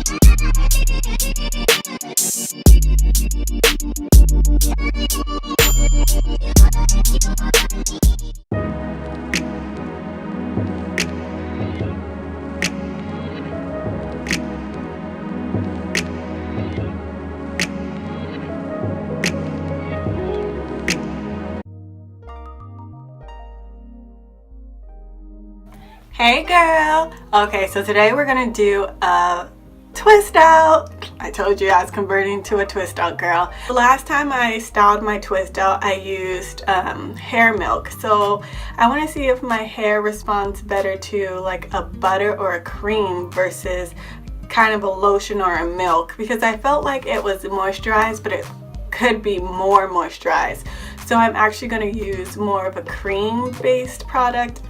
Hey girl! Okay, so today we're gonna do a twist out. I told you I was converting to a twist out girl. The last time I styled my twist out, I used hair milk. So I want to see if my hair responds better to like a butter or a cream versus kind of a lotion or a milk, because I felt like it was moisturized, but it could be more moisturized. So I'm actually going to use more of a cream based product.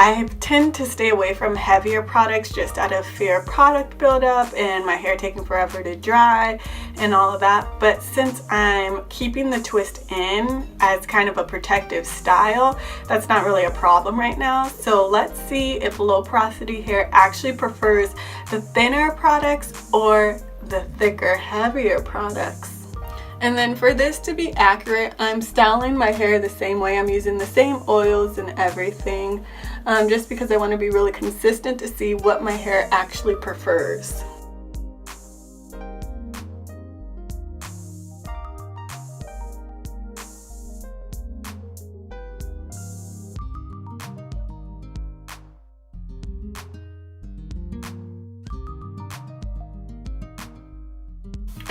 I tend to stay away from heavier products just out of fear of product buildup and my hair taking forever to dry and all of that. But since I'm keeping the twist in as kind of a protective style, that's not really a problem right now. So let's see if low porosity hair actually prefers the thinner products or the thicker, heavier products. And then for this to be accurate, I'm styling my hair the same way. I'm using the same oils and everything, just because I want to be really consistent to see what my hair actually prefers.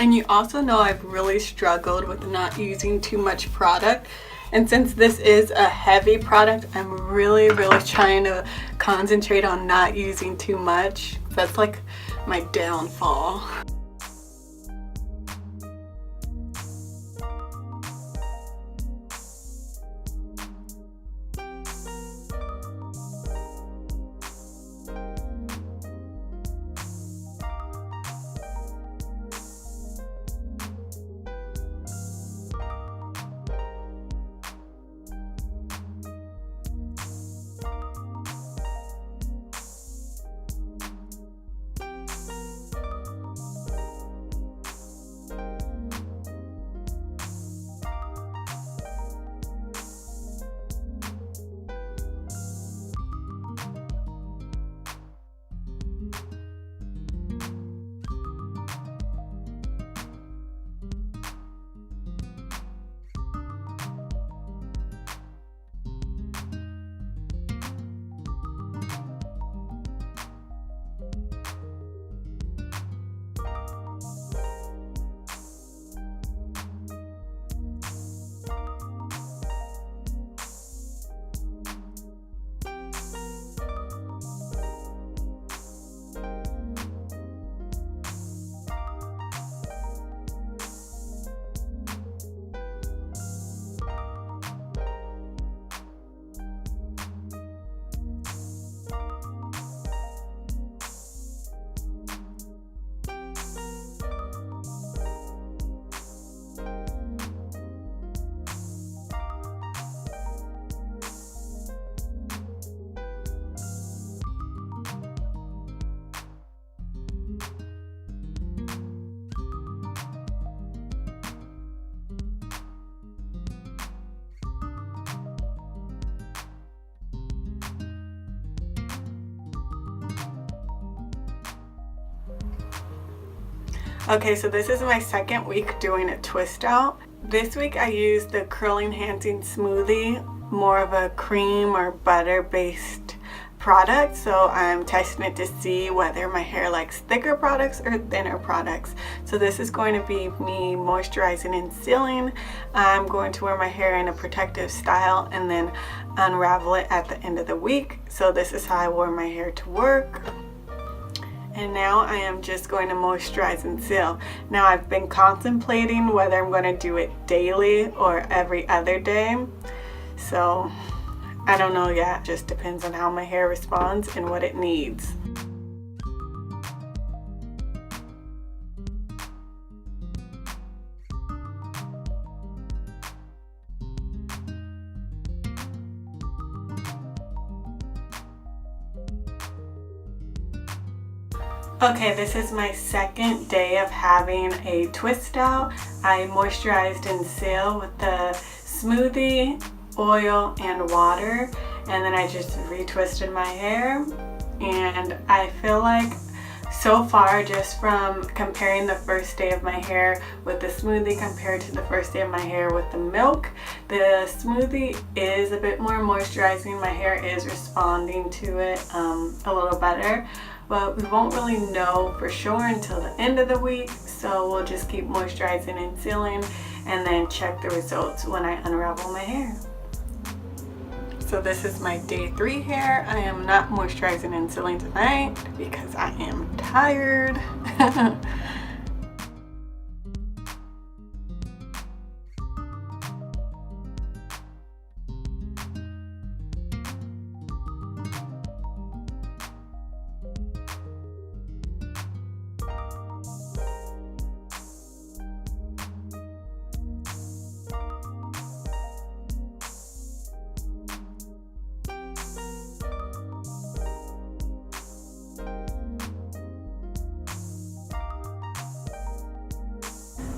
And you also know I've really struggled with not using too much product. And since this is a heavy product, I'm really trying to concentrate on not using too much. That's like my downfall. Okay, so this is my second week doing a twist out. This week I used the curl enhancing smoothie, more of a cream or butter based product. So I'm testing it to see whether my hair likes thicker products or thinner products. So this is going to be me moisturizing and sealing. I'm going to wear my hair in a protective style and then unravel it at the end of the week. So this is how I wore my hair to work. And now I am just going to moisturize and seal. Now I've been contemplating whether I'm going to do it daily or every other day. So I don't know yet. It just depends on how my hair responds and what it needs. Okay, this is my second day of having a twist out. I moisturized and sealed with the smoothie, oil, and water, and then I just retwisted my hair. And I feel like so far, just from comparing the first day of my hair with the smoothie compared to the first day of my hair with the milk, the smoothie is a bit more moisturizing. My hair is responding to it a little better, but we won't really know for sure until the end of the week. So we'll just keep moisturizing and sealing and then check the results when I unravel my hair. So this is my day 3 hair. I am not moisturizing and sealing tonight because I am tired.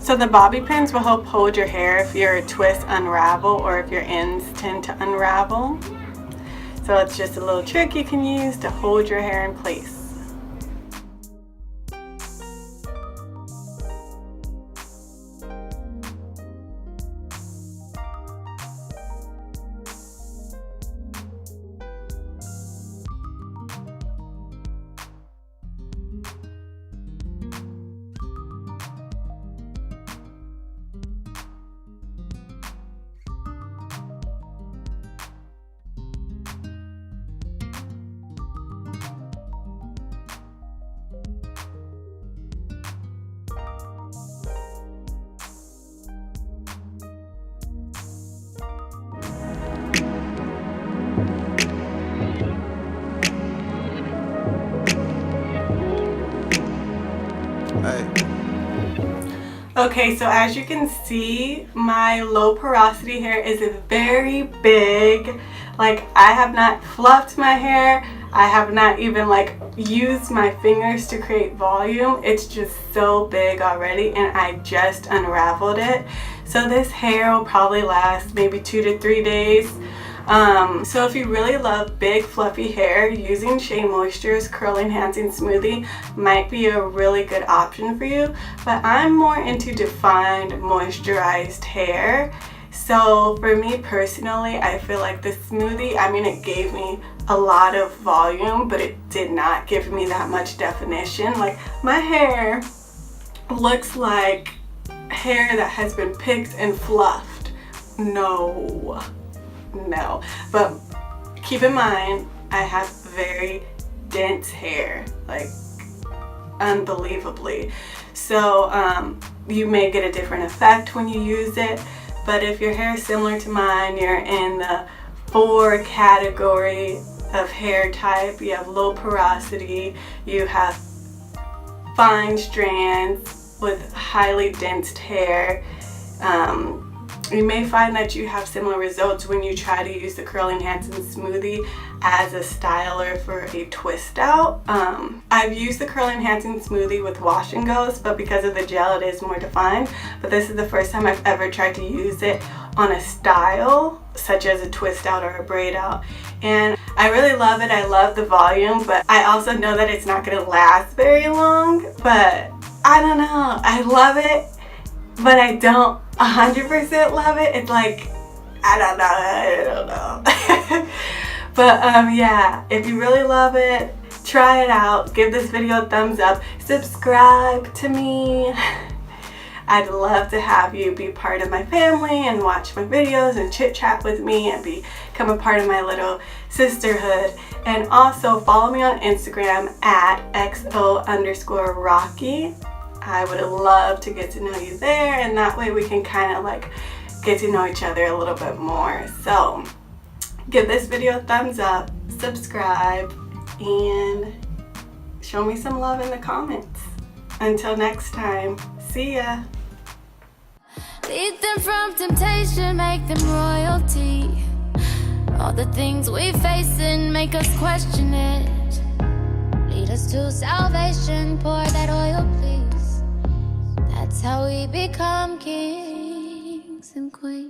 So the bobby pins will help hold your hair if your twists unravel or if your ends tend to unravel. So it's just a little trick you can use to hold your hair in place. Okay, so as you can see, my low porosity hair is very big. Like, I have not fluffed my hair. I have not even like used my fingers to create volume. It's just so big already, and I just unraveled it. So this hair will probably last maybe 2 to 3 days. So if you really love big fluffy hair, using Shea Moisture's Curl Enhancing Smoothie might be a really good option for you. But I'm more into defined moisturized hair. So for me personally, I feel like the smoothie, I mean, it gave me a lot of volume, but it did not give me that much definition. Like, my hair looks like hair that has been picked and fluffed. No, but keep in mind, I have very dense hair, like unbelievably. So you may get a different effect when you use it, but if your hair is similar to mine, you're in the 4 category of hair type. You have low porosity, you have fine strands with highly dense hair. You may find that you have similar results when you try to use the Curl Enhancing Smoothie as a styler for a twist out. I've used the Curl Enhancing Smoothie with wash and goes, but because of the gel it is more defined. But this is the first time I've ever tried to use it on a style such as a twist out or a braid out, and I really love it. I love the volume, but I also know that it's not going to last very long. But I don't know, I love it, but I don't 100% love it. It's like, I don't know. But yeah, if you really love it, try it out. Give this video a thumbs up. Subscribe to me. I'd love to have you be part of my family and watch my videos and chit chat with me and become a part of my little sisterhood. And also follow me on Instagram at XO_Rocky. I would love to get to know you there, and that way we can kind of like get to know each other a little bit more. So give this video a thumbs up, subscribe, and show me some love in the comments. Until next time, see ya. Lead them from temptation, make them royalty. All the things we face and make us question it. Lead Lead us to salvation, pour that oil, please. That's how we become kings and queens.